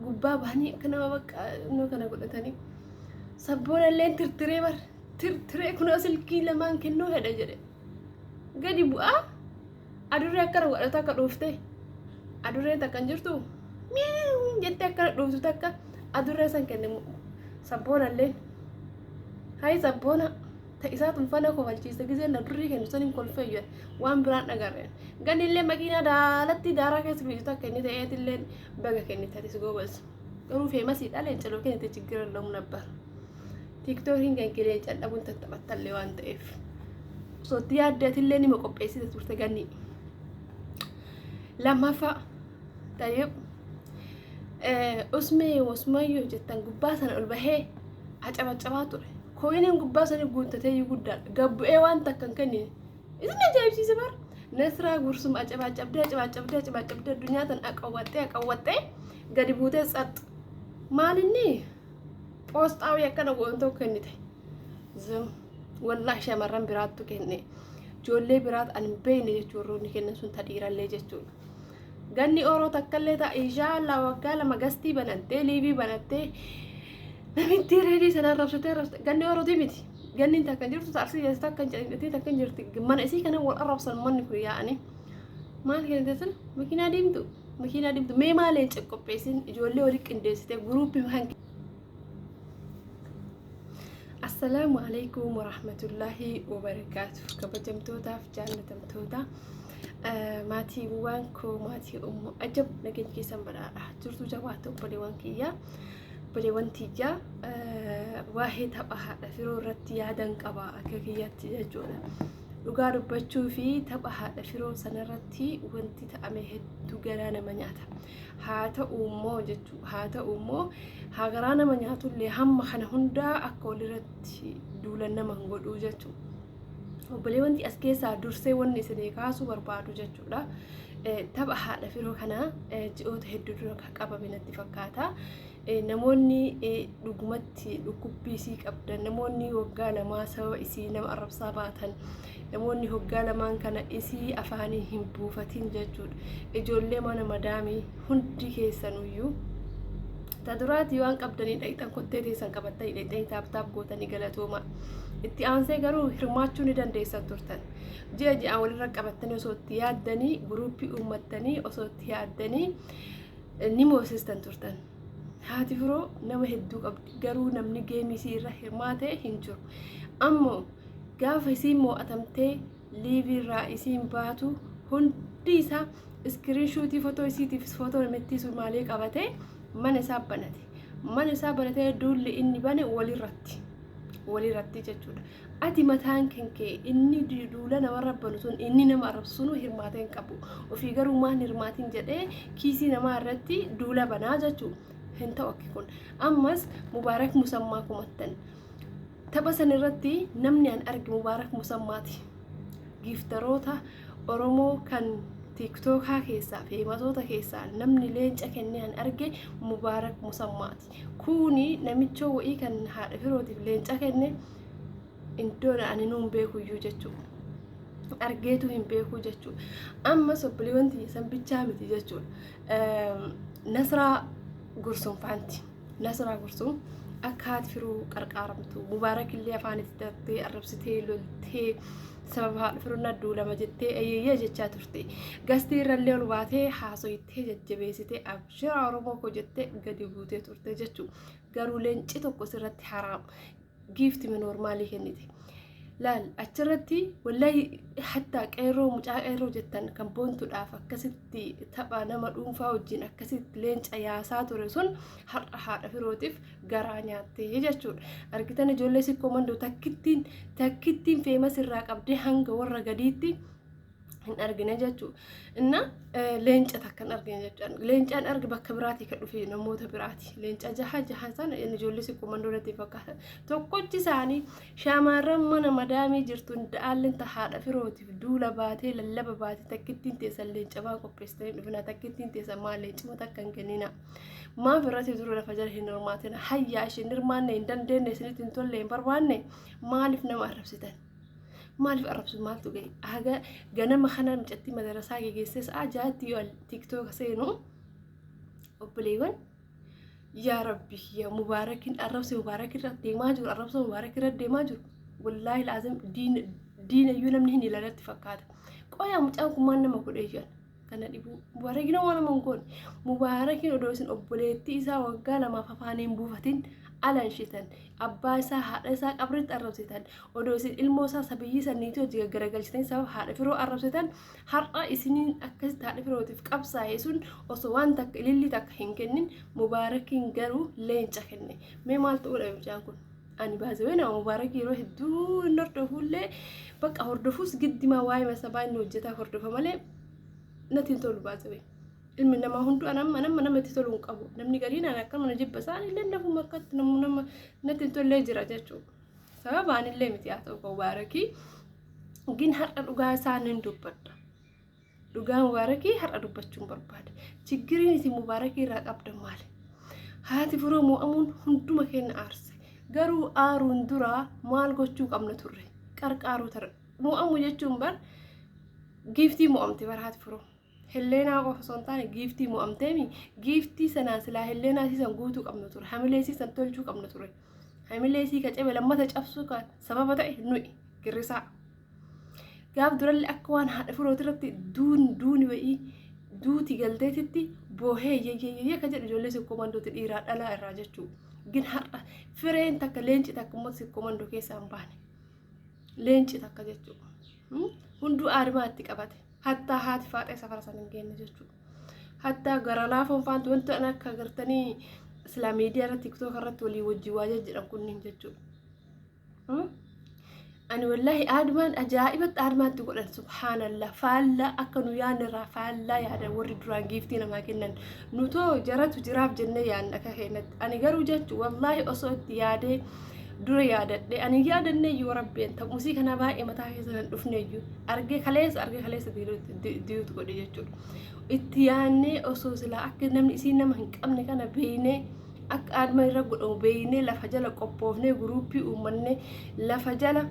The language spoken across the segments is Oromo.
gubbaa bahanii akka nama bakka nu kana godhatanii sabboonallee tirtiree kunoo silkii lamaan kennuu hedha jedhe gadi bu'aa adurree akkana godhatu akka dhuufte adurree takkan jirtu jettee akkana dhuuftu takka adurree san kenne sabboonallee hayi sabboona isaa tunfana kofalchiiste giseen adurrii kennu san hin kolfeeyyu waan biraan dhagarreen ganillee makiinaa daalatti daaraa keessa fiitu takka inni ta'eetillee baga kennitatis goobas garuu feemasiidha leencaloo kennite chigira lamu nabbar tiktookiin kan kilee cadhabuun tattabattallee waan ta'eef sotti yaaddatillee nima qopheessite turte ganni lammaffaa tayyib usmayyoo jettan gubbaa sana ol bahee acabacabaa ture koyiniin gubbaa sana guuttatee guddaadha gabbu'ee waan takkan kennine isin ajaa'ibsiise bar nasraa gursum acabacabdee addunyaa tan aqawwaxxee gadi buutee tsat maalinni poosxaawii akkana goonta kennite zum wallah shamarran biraattu kenne ijoollee biraat an beeyne jechuu warroonni kennan sun tadhiirallee jechuudha ganni oroo takkallee ta'a inshaallah waggaa lama gastii banattee liivii banattee namitti reedii sanaan rabsatee ganni orootii miti ganni takkan jirtu taarsi jeesta takkan jirti mana isii kana wal arrabsan manni kun yaa'anii maal kennite sun makiinaa diimtu mee maaleen qopheessin ijoollee walii qindeessite guruuppii hanqi السلام عليكم ورحمة الله وبركاته كبجمتوتا في جنة متوتا ماتي وانكو ماتي أجب نجد كيسان بلا جرتو جواتو بلي وانتيجا واحد هبها فرو رتي عدن قبا كيفية جونا لقارو بچو في تبها فرو سنرتي وانتي تأمه تجرانا منياتا هاتا أمو هاغرانا منياتو اللي هم خنا هندا أكول رتي دولنا منقولو جتو وبلي وانتي أسكيسا درسي واني سنيكاسو بربادو جتو لا تبها فرو خنا جئوت هدو درك قبا بنتي فكاتا namoonni dhugumatti dhukkubbii isii qabdan namoonni hoggaa namaa sababa isii nama arrabsaa baatan namoonni hoggaa lamaan kana isii afaanii hin buufatin jechuudha ijoollee mana madaamii hundi keessanuyyuu ta duraati waan qabdanii dhayxan kottee teessan qabattanii dhayxanii taaptaap gootanii galatooma itti aansee garuu hirmaachuu ni dandeessan turtan ji'a walirra qabattanii osoo itti yaaddanii guruuppii uummattanii osoo itti yaaddanii ni moosistan turtan haati firoo nama hedduu qabdi garuu namni geemisii irra hirmaatee hin jiru ammoo gaafa isiin mo'atamtee liiviirraa isiin baatu hundi isaa iskiriinshuutii footoo isiitiif footoo namittii sumaalee qabatee mana isaa banatee duulli inni bane walirratti jechuudha ati mataan kenkee inni duula namarra banu sun inni nama arrabsunu hirmaateen qabu ofii garuu maan hirmaatiin jedhee kiisii namaa irratti duula banaa jechuudha هنتا وكيكون أمس مبارك مسماكم التن تبى سنرتي نمني أن أرجع مبارك مسماتي جفتروتا أرومو كان تيك توك هكيسا في مزوتا كيسا نمني لينج أكني أن أرجع مبارك مسماتي كوني نميتشو وإيه كان هارفيروتي لينج أكني إنتونا أن نوم بيكو يوجتشو أرجعتو هم بيكو جتشو أما سبلي وانتي سنبتشامتي جتشو نسرا قرصون فانتي نسرا قرصون أكاد فرو قرقارمتو مبارك اللي أفاني تدرتي الربستي لولتي سببها فرو ندو لما جتي أيي جتشا ترتي قستي رلي الواتي حاسويتي ججبيسيتي أبشر عرموكو جتي قدي بوتي ترتي جتشو قارو لنجي توقو سرتي حرام جيفتي من نورمالي كنتي لا أشرتي والله حتى كيرو مجا كيرو جتن كم بونتو دافا كستي تبا نما دونفا وجين كست لينج اياسات ورسون حر فيروتيف غرانياتي جچون ارغتن جولسي كوماندو تكتين فيمس الراقبدي هانغ ورا غديتي هن ارغنا جچو ان لينج تكن ارغنا جچان لينج ان ارغ بكبراتي كدفي نموت براتي لينج جهازان ان جولسي كوماندو رتي فكا توكوچ ساني شامارم من مدامي جرتون دالن تحاد فيروتي دولا باتي للب باتي تكتين تسلين جبا كوبستين بنا تكتين تسما لينج متكن كنينا ما براتي درو لفجر هنرماتنا حياش نرمان ندن سنتين تولين بربانه مالفنا ما عرفتن مالف أربس مالتو جاي هذا جانا مخنا مجتي مدرسة جيسس أجاتي على تيك توك سينو وبليون yaa rabbi yaa mubaarakiin arrabsa mubaarak irra deemaa jiru arrabsa mubaarak irra deemaa jiru wallaahi laazim diina iyyuu namni hin ilaalatti fakkaata qoyaa mucaan kun maan nama godhee jiran kana dhibu mubaarakiin waan nama hin goone mubaarakiin odoo isin obboleettii isaa waggaa lamaaf afaaniin buufatin alan shitan abbaa isaa haadha isaa qabritti arrabsitan odoo isin ilmoo isaa sabiyyii sanniitii hojii garagalchitan sabab haadha firoo arrabsitan har'a isiniin akkasitti haadha firootiif qabsaa'ee sun osoo waan takka ililli takka hin kennin mubaarakiin garuu leenca kenne mee maal ta'uudha mucaan kun ani baasee nama mubaarakii yeroo hedduu hin hordofullee bakka hordofuus giddimaa waa'ee masabaa inni hojjetaa hordofa malee natti hin tolu baasee ilmi namaa hunduu namatti tolu hin qabu namni gariin akka mana jibba isaan illee nafuma akkatti nama natti hin tollee jira jechuudha sababaan illee miti haa ta'u mubaarakii gin har'a dhugaa isaaniin dubbadha dhugaa mubaarakii har'a dubbachuun barbaada chiggiriin isin mubaarakii irraa qabdan maali haati firoo mo'amuun hunduma keenya aarse garuu aaruun duraa maal gochuu qabna turre qarqaaruu tar mo'amu jechuun bar giiftii mo'amte bar haati firoo Helena qofa osoo hin taane giiftii mo'amteemi giiftii sanaan silaa Helena siisan guutuu qabna ture hamilee siisan tolchuu qabna ture hamilee sii kacabe lammata cabsuu kan sababa ta'e nuyi girrisaa gaaf durallee akka waan haadha firooti irratti duuni wa'ii duuti galteetitti boohee yeyyee akka jedhu ijoollee sikkomandooti dhiiraa dhalaa irraa jechuu gin har'a fireen takka leenci takka immoo sikkomandoo keessaa hin baane leenci takka jechuu hunduu aarimaatti qabate hatta haati faaxee safara san hin geenne jechuudha hatta gara laafoon faantu wanta akka agartanii islaa miidiyaa irratti tiktook irratti walii wajjii waa jedhan kunniin jechuudha ani wallahi aadmaan ajaa'ibatti aadmaatti godhan subhaanallah faallaa akka nu yaanirraa faallaa yaadan warri duraan giiftii namaa kennan nutoo jaratu jiraaf jennee yaadna akka keenyatti ani garuu jechu wallahi osoo itti yaadee dura yaadadhe ani yaadanne yoo rabbeen ta'uusii kana baay'ee mataa keessa nan dhufne iyyuu argee kaleessa diitu godhe jechuudha itti yaannee osoo silaa akka namni isii nama hin qabne kana beeynee akka aadma irra godhamu beeynee lafa jala qophoofnee guruuppii uummanne lafa jala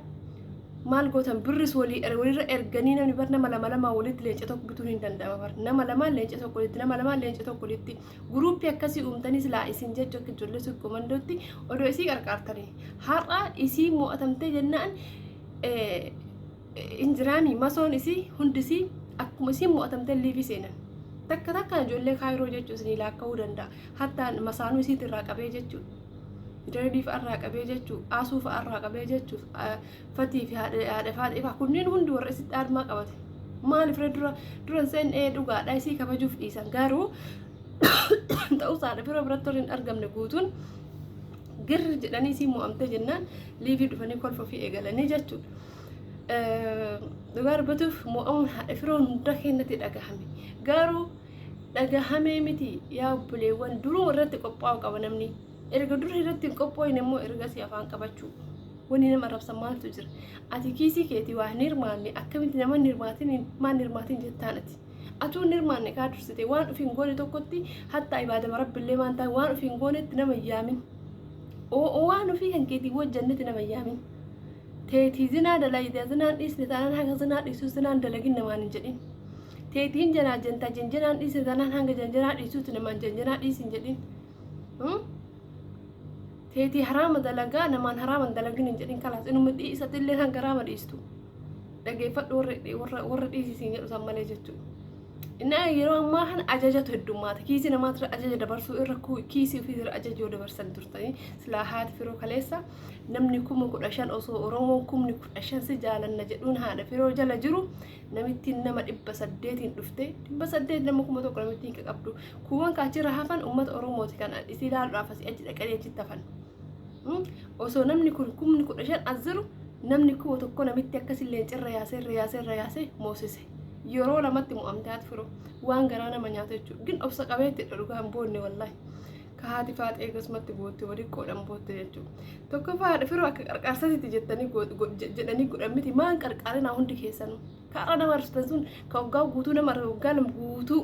maal gootan birris walirra erganii namni bar nama lama walitti leenca tokko bituun hin danda'ama bar nama lamaan leenca tokko walitti nama lamaan leenca tokko walitti guruuppii akkasii uumtanii silaa isin jechu akka ijoollee sikkomandootti odoo isii qarqaartanii har'a isii mo'atamtee jennaan injiraanii masoon isii hundisii akkuma isii mo'atamtee liifii seenan takka ijoollee kaayiroo jechuu isinii laakka'uu danda'a hatta masaanuu isiitti irraa qabee jechuudha Idariif arraa qabee jechuu asuuf arraa qabee jechuu fatii fi haadha faaxee kunniin hundi warra isitti aadmaa qabate maaliif dura seen dhugaadha isii kabajuuf dhiisan garuu ta'us haadha firoo biratti hin argamne guutuun girri jedhanii isii mo'amte jennaan liifii dhufanii kolfa fi eegalanii jechuudha dhugaa dubbatuuf mo'amuun haadha firoon hunda keenyatti dhagahame garuu dhagahamee miti yaa obboleewwan duruu irratti qophaa'u qaba namni erga dura irratti hin qophoofne immoo erga si afaan qabachuu wani nama rabsa maaltu jira ati kiisii keetii waa hin hirmaanne akkamitti nama maan hirmaatiin jettaanati atuu hin hirmaanne kaa dursite waan dhufi hin goone tokkotti hatta ibaadama rabbillee maan ta'e waan dhufi hin goonetti nama hin yaamin waan dhufii kan keetii wajjannetti nama hin yaamin teetii zinaa dalaayitee zinaan dhiisne taanaan hanga zinaa dhiisuu zinaan dalagin namaan hin jedhin teetiin janaa jantaa janjanaan dhiisne taanaan hanga janjanaa dhiisuutti namaan janjanaa dhiisin jedhin teetii haraama dalagaa namaan haraama dalagin hin jedhin kalaas inuma dhiisatillee kan garaama dhiistu dhageeffadhu warra dhiisisiin jedhu san malee jechuudha inni yeroo ammaa kana ajajatu heddummaata kiisii namaatti ajaja dabarsuu irra kiisii ofii irra ajajoo dabarsan turtanii silaa haati firoo kaleessa namni 15,000 osoo oromoon 15,000 si jaalanna jedhuun haadha firoo jala jiru namittiin nama 800 dhufte 800 nama 1,000 namittiin qabdu kuuwwan kaachirra hafan uummata oromooti kan isii ilaaluudhaaf asii achi dhaqanii achitti hafan osoo namni kun 15,000 as jiru namni 1,000 namitti akkasillee cirra yaasee moosise yeroo lamatti mo'amte haati firoo waan garaa nama nyaata jechuudha gin obsa qabeetti dhugaan boonne wallahi ka haati faaxee akkasumatti bootte walii qoodhan bootte jechuudha tokkoffaa haadha firoo akka qarqaarsatitti jedhanii godhan miti maan qarqaarinaa hundi keessanuu kaarra nama arsitan sun ka waggaa guutuu nama waggaa lama guutuu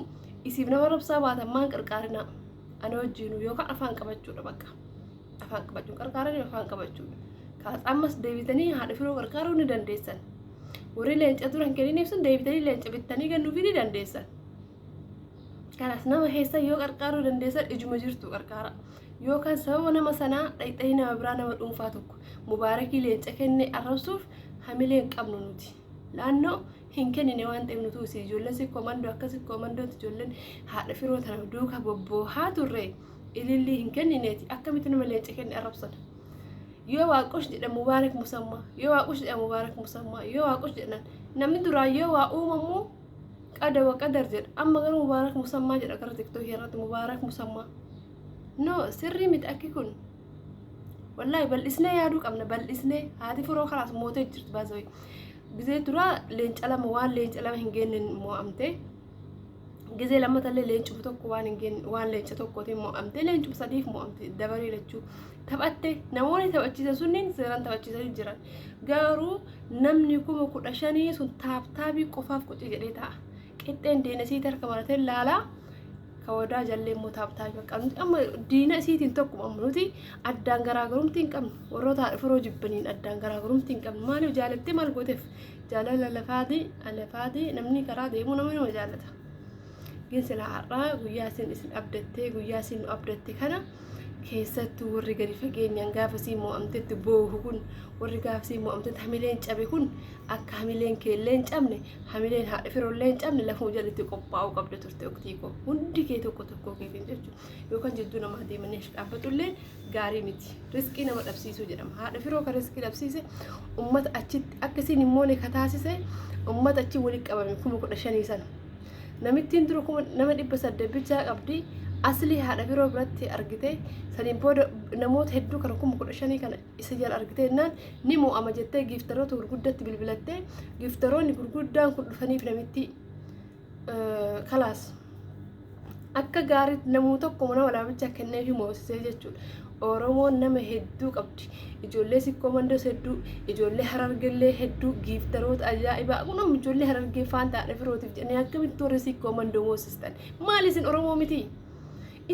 isiif nama rabsaa baatan maan qarqaarinaa ana wajjiinuu yookaan afaan qabachuudha bakka afaan qabachuun qarqaaranii afaan qabachuudha kaas ammas deebitanii haadha firoo qarqaaruu ni dandeessan warri leenca turan kenniin ibsun deebitanii leenca bittanii kennuufii ni dandeessan kanas nama heessa yoo qarqaaruu dandeessan ijuma jirtu qarqaara yookaan sababa nama sanaa dhayxanii nama biraa nama dhuunfaa tokko mubaarakii leenca kenne arrabsuuf hamilee hin qabnu nuti laannoo hin kennine waan ta'eef nuti usii ijoolleen si komandoo akkasi komandooti ijoolleen haadha firoo tana duuka bobboohaa turre ilillii hin kennineeti akkamitti nama leenca kenne arrabsan yoo waaqosh jedhan mubaarak musammaa yoo waaqosh jedhan mubaarak musammaa yoo waaqosh jedhan namni duraa yoo waa uumamu qada wa qadar jedha amma garuu mubaarak musammaa jedha gara tiktookii irratti mubaarak musammaa no sirrii miti akki kun wallahi bal'isnee yaaduu qabna bal'isnee haati firoo kalaas mootee jirtu baasawee gizee duraa leenca lama waan leenca lama hin geenne mo'amte gizee lammatallee leencuma tokko waan hin geenne waan leenca tokkootiin mo'amte leencuma sadiif mo'amte dabaree lachuu taphatte namoonni taphachiisan sunniin seeraan taphachiisanii jiran garuu namni 15,000 sun taaptaabii qofaaf qoci jedhee ta'a qixxeen diina isiitii harka maratee laalaa kawadaa jallee immoo taaptaabii qabnu amma diina isiitiin tokkuma nuti addaan garaagarumti hin qabnu warroota haadha firoo jibbaniin addaan garaagarumti hin qabnu maaliif jaalattee maal gooteef jaalala lafaatii namni karaa deemuu nama jaalata ginsila har'aa guyyaa isin abdattee guyyaa isin nu abdatte kana keessattuu warri gadi fageenyaan gaafasii mo'amtetti boohu kun warri gaafasii mo'amtetti hamileen cabe kun akka hamileen keellee hin cabne hamileen haadha firoollee hin cabne lafuu jalatti qophaa'uu qabda turte oktiikoo hundi kee tokko keetiin jechuudha yookaan jidduu namaa deemanii dhaabbatullee gaarii miti riskii nama dhabsiisuu jedhama haadha firoo kan riskii dhabsiise ummata achitti akkasiin immoo ne kataasise ummata achi walitti qabame 15,000 sana namittiin dura nama 800 bichaa qabdi asli haadha firoo biratti argite saniin booda namoota hedduu kana 15,000 kana isa jala argite naan ni mo'ama jettee giftaroota gurguddatti bilbilattee giftaroonni gurguddaan kun dhufaniif namitti kalaas akka gaarii namuu tokko mana walaabichaa kenneefi moosisee jechuudha Oromoon nama hedduu qabdi ijoollee sikkomandos hedduu ijoollee harargellee hedduu giftaroota ajaa'ibaa kunum ijoollee harargee faanta haadha firootiif jennee akkamitti warri sikkomandoo moosistan maali isin Oromoo miti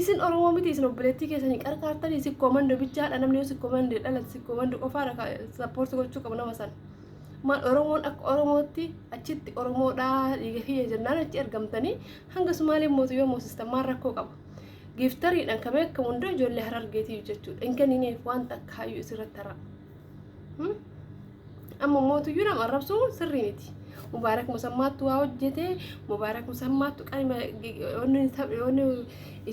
isin Oromoo miti isin obboleettii keessanii qarqaartanii sikkomandoo bichaadha namni yoo sikkomandoo dhalate sikkomandoo qofaadha sappoortii gochuu qabu nama sana maal Oromoon akka Oromootti achitti Oromoodhaa dhiiga kiyya jennaan achi argamtanii hanga Sumaaleen mootiyyoo moosistan maal rakkoo qaba giftariidhaan kan beekamu hunduu ijoollee harargeetii jechuudha hin kennineef waan takka hayyuu isirratti haraa amma mootiyyuu nama arrabsuu sirrii miti mubaarak musammaattu waa hojjete mubaarak musammaattu qaama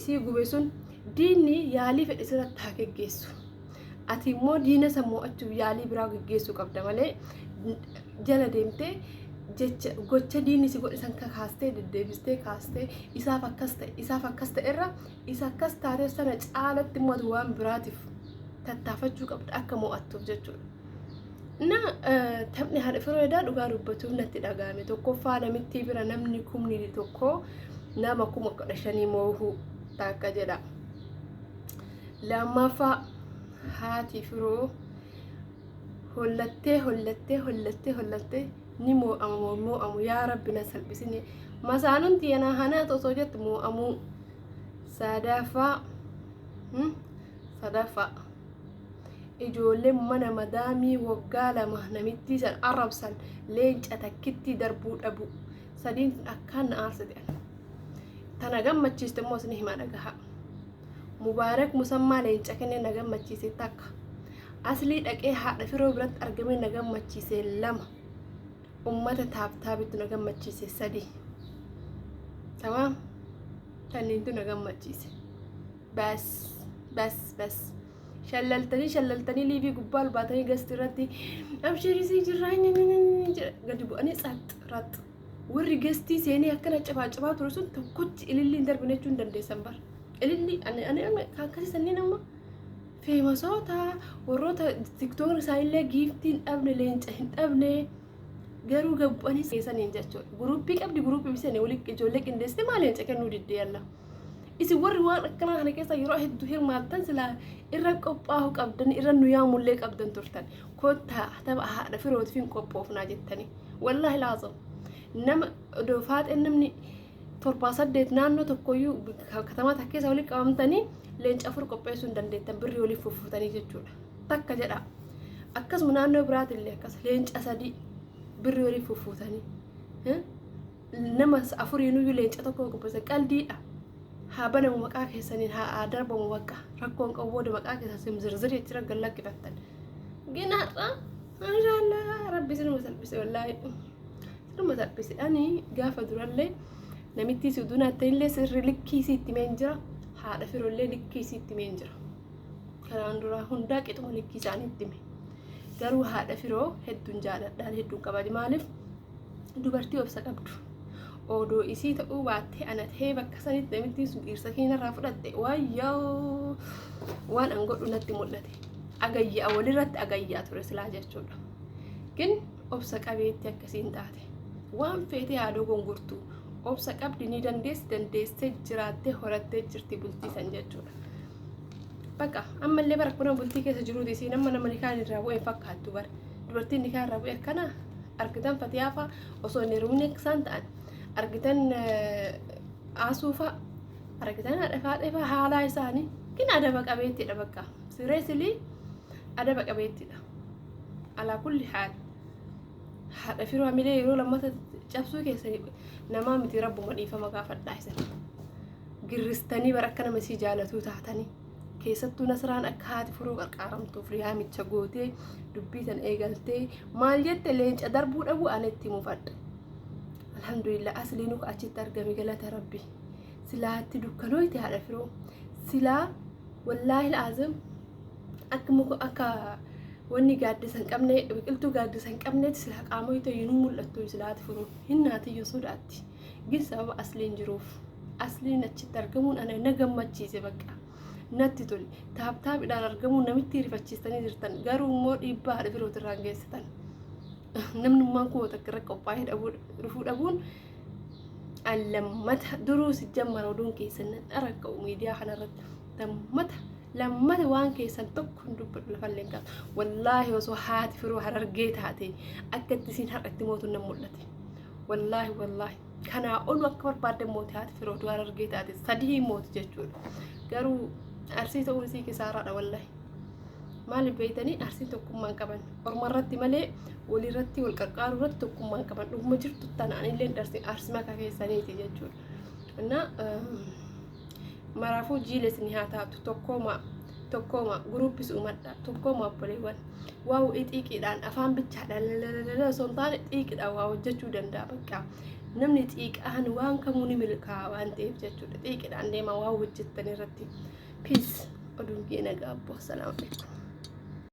isii gube sun diinni yaalii fedhe isirratti haa geggeessu ati immoo diina sammuu achuuf yaalii biraa geggeessuu qabda malee jala deemtee jecha gocha diinni si godhisan kaastee deddeebistee kaastee isaaf akkas ta'e irra isa akkas taatee sana caalatti immoo waan biraatiif tattaafachuu qabda akka mo'attuuf jechuudha. Na taphni haadha firoo edaa dhugaa dubbatuuf natti dhagahame tokkoffaa namitti bira namni kumni tokko nama 15,000 moohuu takka jedha. Lammaffaa haati firoo hollattee ni mo'amu yaa rabbi na salphisine masaanuun tiyanaa hanaa tosoo jettu mo'amu sadaffaa ijoolleen mana madaamii waggaa 2 namitti san arrabsan leenca takkitti darbuu dhabu sadiin akkaan na aarsite tana gammachiiste immoo isin himaa dhagaha mubaarak musammaa leenca kenne na gammachiise takka aslii dhaqee haadha firoo biratti argame na gammachiise 2 ummata taaptaabitti na gammachiise 3 tamam tanniintu na gammachiise bas shallaltanii liibii gubbaa albaatanii gasti irratti abshirisii jirraa gadi bu'anii rat warri gastii seenii akkana cabaa ture sun tokkochi ililliin darbine jechuun dandeessan bar ililli ani akkasisanii nama feemasoota warroota tiktookii isaanillee giiftiin dhabne leenca hin dhabne garuu gabbu'anii seesaniin jechuudha guruppii qabdi guruppii bisanii walii ijoollee qindeessite maal leenca kennuu diddee yalla isi warri waan akkanaa kana keessa yeroo hedduu hirmaattan silaa irra qophaa'uu qabdan irra nu yaamullee qabdan turtan kottaa tapha haadha firootiif hin qophoofnaa jettanii wallaahi laazam nama doofaatee namni 7-8 naannoo tokkoyyuu katamaa takkeessa walii qabamtanii leenca 4 qopheessuu hin dandeettan birrii waliif fuffutanii jechuudha takka jedha akkasuma naannoo biraatillee akkas leenca 3 birrii waliif fuffutanii nama 4 leenca tokko qopheessan qaldiidha haa banamu maqaa keessaniin haa darbamu bakka rakkoon qabu booda maqaa keessan zirzir jechuudha gallaqqifattan ginaadha maashaallah rabbi sinuma salphise wallaahi sinuma salphise ani gaafa durallee namitti si dunaatti illee sirri likkii sitti meen jira haadha firollee likkii sitti meen jira kanaan dura hundaa qixuma likkii isaaniitti mee garuu haadha firoo hedduun jaaladhaan hedduun qabaati maaliif dubartii obsa qabdu odoo isii ta'uu baattee ana ta'ee bakka sanitti namitti sun dhiirsa keenyarraa fudhatte wayyoo waan an godhu natti mul'ate agayyaa walirratti agayyaa ture silaa jechuudha gin obsa qabeetti akkasiin taate waan feetee haadhoo gongurtu obsa qabdi ni dandeessee jiraattee horattee jirti bultii san jechuudha bakka ammallee bara kuna bultii keessa jiruuti isiin amma nama nikaan irraa bu'ee fakkaattu bara dubartiin nikaan irraa bu'ee akkana argitan fatiyaafa osoo hin heerumne isaan ta'an argitan aasuufa argitan haadha haalaa isaanii kin adaba qabeettiidha bakka sireesilii adaba qabeettiidha alaa kulli haal haadha firoo hamilee yeroo lammata cabsuu keessanii namaa miti rabbuma dhiifama gaafadhaa isan girristanii bara akka nama isii jaalatuu taatanii keessattuu nasraan akka haati firoo qarqaaramtuuf riyaamicha gootee dubbii tan eegaltee maal jette leenca darbuu dhabu anetti mufadha alhamdulillah asliinu achitti argame galata rabbi silaatti dukkanooyti haadha firoo silaa wallaahi azam akka wanni gaaddisan qabne biqiltuu gaaddisan qabneeti silaa qaamoyta yinuu mul'attu silaatti firoo hinnaatiyyuu sodaatti gin sababa asliin jiruuf asliin achitti argamuun ana na gammachiise bakka natti tole taaptaapidhaan argamuun namitti rifachiistanii jirtan garuu immoo dhiibbaa haadha firootirraan geessitan namnummaan koo takka irra qophaa'ee dhufuu dhabuun allammata duruu si jammara oduun keessan dharakka'u miidiyaa kanarratti lammata waan keessan tokko hin dubbadhu lafallee hin qabu wallaahi osoo haati firoo harargee taate akka itti isiin har'atti mootuun nan mul'ate wallaahi kanaa olu akka barbaadde mooti haati firoo du'a harargee taate sadii mooti jechuudha garuu arsii ta'uu isii kisaaraadha wallaahi maaliif beeytanii arsii tokkummaan qaban ormarratti malee walirratti wal qarqaaru irratti tokkummaan qaban dhuguma jirtu tanaanillee arsii makaa keessaniiti jechuudha na maraafuu jiiles ni haa taatu tokkooma guruuppis uumadha tokkooma obboleewwan waa xiiqiidhaan afaan bichaadhaan osoo hin taane xiiqiidhaan waa hojjechuu danda'a bakka namni xiiqaan waan kamuu ni milkaa'a waan ta'eef jechuudha xiiqiidhaan deema waa hojjettan irratti peace oduun geena gaabbo assalamu alaikum